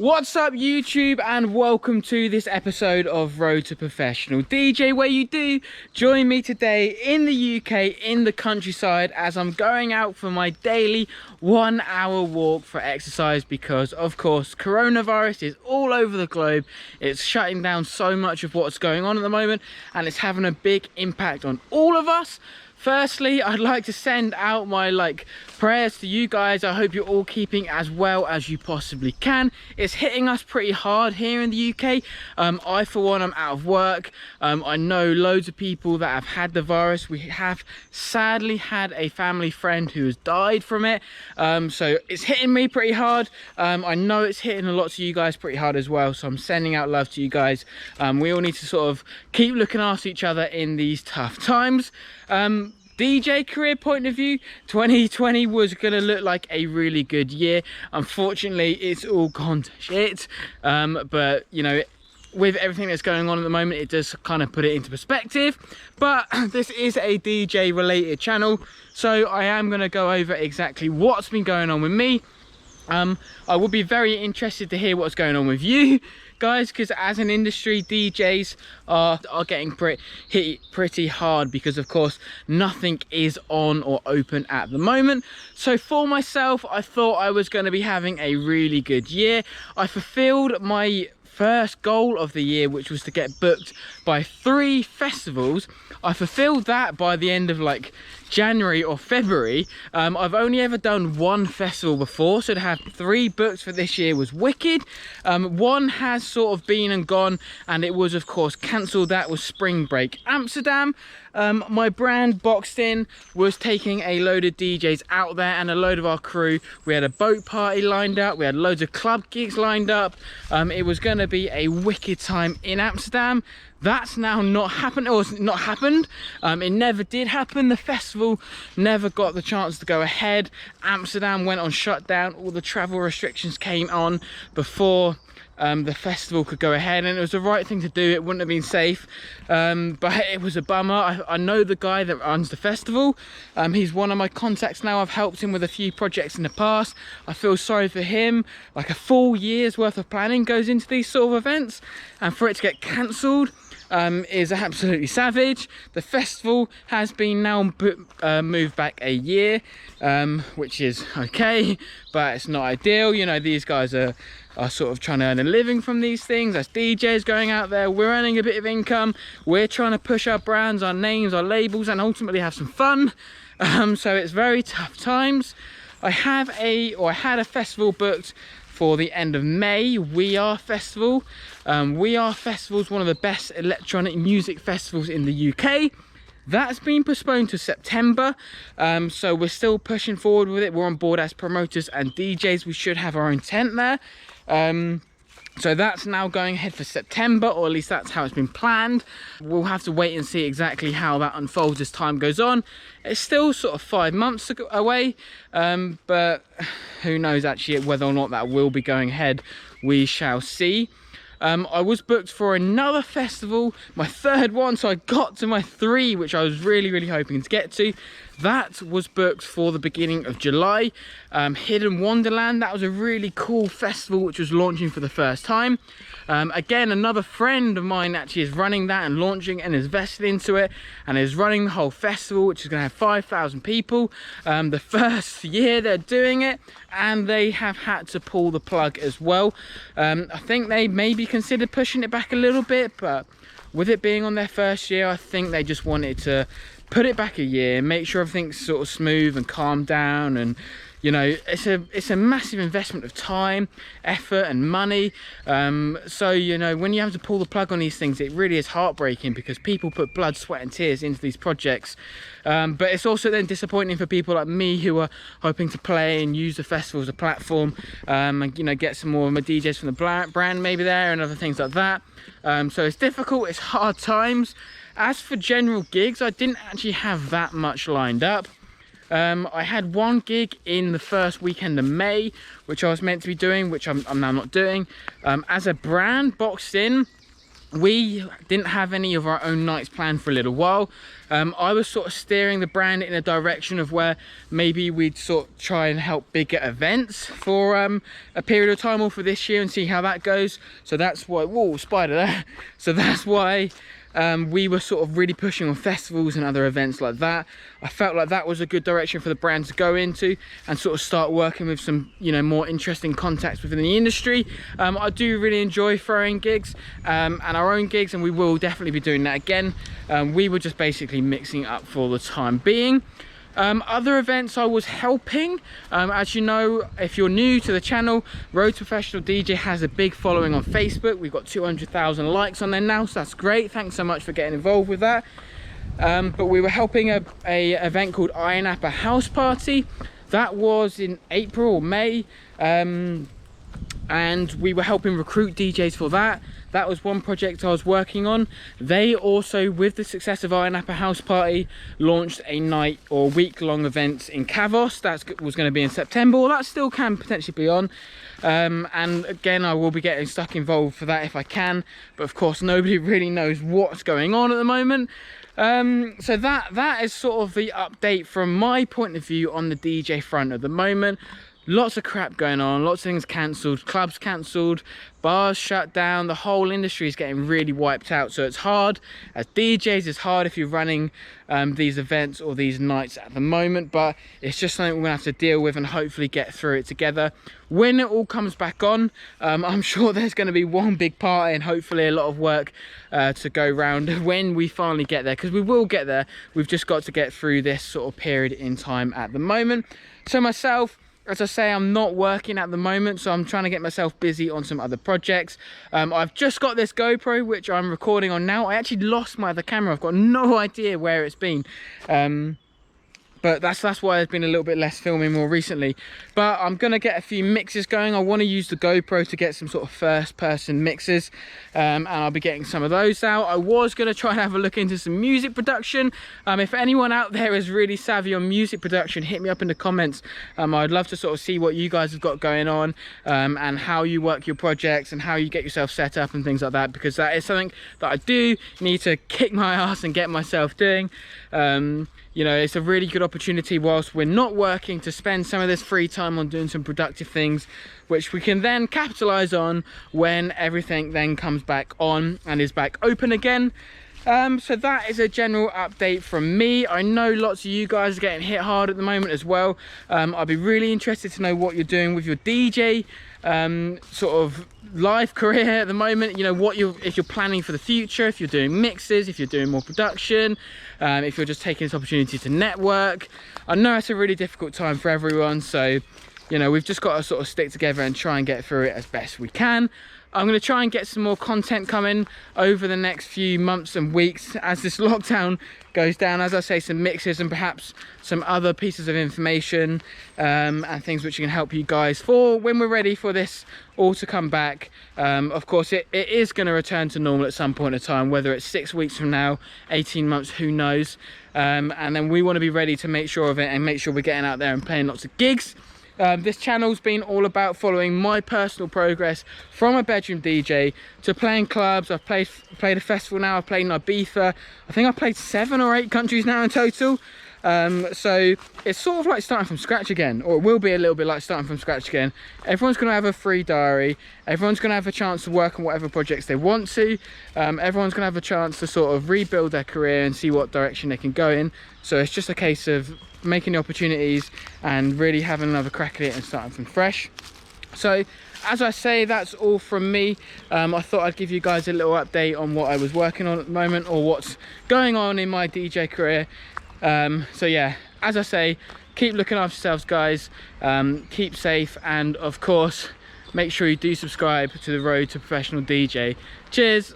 What's up YouTube, and welcome to this episode of Road to Professional DJ, where you do join me today in the UK, in the countryside, as I'm going out for my daily 1 hour walk for exercise, because of course coronavirus is all over the globe. It's shutting down so much of what's going on at the moment, and it's having a big impact on all of us. Firstly, I'd like to send out my prayers to you guys. I hope you're all keeping as well as you possibly can. It's hitting us pretty hard here in the UK. I, for one, I'm out of work. I know loads of people that have had the virus. We have sadly had a family friend who has died from it. So it's hitting me pretty hard. I know it's hitting a lot to you guys pretty hard as well. So I'm sending out love to you guys. We all need to sort of keep looking after each other in these tough times. DJ career point of view, 2020 was going to look like a really good year. Unfortunately, it's all gone to shit. But you know, with everything that's going on at the moment, it does kind of put it into perspective. But this is a DJ related channel, so I am going to go over exactly what's been going on with me. I would be very interested to hear what's going on with you guys, because as an industry, DJs are getting hit pretty hard, because of course nothing is on or open at the moment. So for myself, I thought I was going to be having a really good year. I fulfilled my first goal of the year, which was to get booked by 3 festivals. I fulfilled that by the end of January or February. I've only ever done 1 festival before, so to have 3 booked for this year was wicked. 1 has sort of been and gone, and it was of course cancelled. That was Spring Break Amsterdam. My brand Boxed In was taking a load of DJs out there and a load of our crew. We had a boat party lined up, we had loads of club gigs lined up. It was going to be a wicked time in Amsterdam. That's now not happened, or not happened. It never did happen. The festival never got the chance to go ahead. Amsterdam went on shutdown. All the travel restrictions came on before the festival could go ahead, and it was the right thing to do. It wouldn't have been safe, but it was a bummer. I know the guy that runs the festival. He's one of my contacts now. I've helped him with a few projects in the past. I feel sorry for him. Like a full year's worth of planning goes into these sort of events, and for it to get cancelled is absolutely savage. The festival has been now moved back a year, which is okay, but it's not ideal. You know, these guys are sort of trying to earn a living from these things. As DJs going out there, we're earning a bit of income. We're trying to push our brands, our names, our labels, and ultimately have some fun. So it's very tough times. I had a festival booked for the end of May. We Are Festival. We Are Festival is one of the best electronic music festivals in the UK. That's been postponed to September, so we're still pushing forward with it. We're on board as promoters and DJs. We should have our own tent there. So that's now going ahead for September, or at least that's how it's been planned. We'll have to wait and see exactly how that unfolds as time goes on. It's still sort of 5 months away, but who knows actually whether or not that will be going ahead. We shall see. I was booked for another festival, my 3rd one, so I got to my 3, which I was really hoping to get to. That was booked for the beginning of July. Hidden Wonderland, that was a really cool festival which was launching for the first time. Again, another friend of mine actually is running that and launching and is vested into it and is running the whole festival, which is going to have 5,000 people. The first year they're doing it, and they have had to pull the plug as well. I think they maybe considered pushing it back a little bit, but with it being on their first year, I think they just wanted to put it back a year, make sure everything's sort of smooth and calm down. And you know, it's a massive investment of time, effort and money. So you know, when you have to pull the plug on these things, it really is heartbreaking, because people put blood, sweat and tears into these projects. But it's also then disappointing for people like me who are hoping to play and use the festival as a platform, and you know, get some more of my DJs from the brand maybe there and other things like that. So it's difficult, it's hard times. As for general gigs, I didn't actually have that much lined up. I had 1 gig in the first weekend of May, which I was meant to be doing, which I'm now not doing. As a brand, Boxed In, we didn't have any of our own nights planned for a little while. I was sort of steering the brand in a direction of where maybe we'd sort of try and help bigger events for a period of time, or for this year, and see how that goes. So that's why, whoa, spider there. So that's why we were sort of really pushing on festivals and other events like that. I felt like that was a good direction for the brand to go into and sort of start working with some, you know, more interesting contacts within the industry. I do really enjoy throwing gigs and our own gigs, and we will definitely be doing that again. We were just basically mixing it up for the time being. Other events I was helping, as you know, if you're new to the channel, Road to Professional DJ has a big following on Facebook. We've got 200,000 likes on there now, so that's great. Thanks so much for getting involved with that. But we were helping a event called Iron Apple House Party. That was in April or May, and we were helping recruit DJs for that. That was one project I was working on. They also, with the success of Iron Apple House Party, launched a night or week-long event in Kavos. That was going to be in September, or that still can potentially be on. And again, I will be getting stuck involved for that if I can. But of course, nobody really knows what's going on at the moment. So that is sort of the update from my point of view on the DJ front at the moment. Lots of crap going on, lots of things cancelled, clubs cancelled, bars shut down. The whole industry is getting really wiped out. So it's hard as DJs, it's hard if you're running these events or these nights at the moment, but it's just something we're gonna have to deal with and hopefully get through it together. When it all comes back on, I'm sure there's going to be one big party and hopefully a lot of work to go round when we finally get there, because we will get there. We've just got to get through this sort of period in time at the moment. So myself, as I say, I'm not working at the moment, so I'm trying to get myself busy on some other projects. I've just got this GoPro, which I'm recording on now. I actually lost my other camera. I've got no idea where it's been. But that's why there's been a little bit less filming more recently. But I'm gonna get a few mixes going. I want to use the GoPro to get some sort of first person mixes, and I'll be getting some of those out. I was gonna try and have a look into some music production. If anyone out there is really savvy on music production, hit me up in the comments. I'd love to sort of see what you guys have got going on, and how you work your projects and how you get yourself set up and things like that, because that is something that I do need to kick my ass and get myself doing. You know, it's a really good opportunity whilst we're not working to spend some of this free time on doing some productive things, which we can then capitalize on when everything then comes back on and is back open again. So that is a general update from me. I know lots of you guys are getting hit hard at the moment as well. I'd be really interested to know what you're doing with your DJ sort of life career at the moment. You know, if you're planning for the future, if you're doing mixes, if you're doing more production, if you're just taking this opportunity to network. I know it's a really difficult time for everyone, so you know, we've just got to sort of stick together and try and get through it as best we can. I'm going to try and get some more content coming over the next few months and weeks as this lockdown goes down. As I say, some mixes and perhaps some other pieces of information and things which can help you guys for when we're ready for this all to come back. Of course, it is going to return to normal at some point in time, whether it's 6 weeks from now, 18 months, who knows. And then we want to be ready to make sure of it and make sure we're getting out there and playing lots of gigs. This channel's been all about following my personal progress from a bedroom DJ to playing clubs. I've played a festival now. I've played in Ibiza. I think I've played 7 or 8 countries now in total. So it's sort of like starting from scratch again, or it will be a little bit like starting from scratch again. Everyone's going to have a free diary. Everyone's going to have a chance to work on whatever projects they want to. Everyone's going to have a chance to sort of rebuild their career and see what direction they can go in. So it's just a case of making the opportunities and really having another crack at it and starting from fresh. So as I say, that's all from me. I thought I'd give you guys a little update on what I was working on at the moment, or what's going on in my DJ career. So yeah, as I say, keep looking after yourselves, guys. Keep safe, and of course make sure you do subscribe to the Road to Professional DJ. Cheers.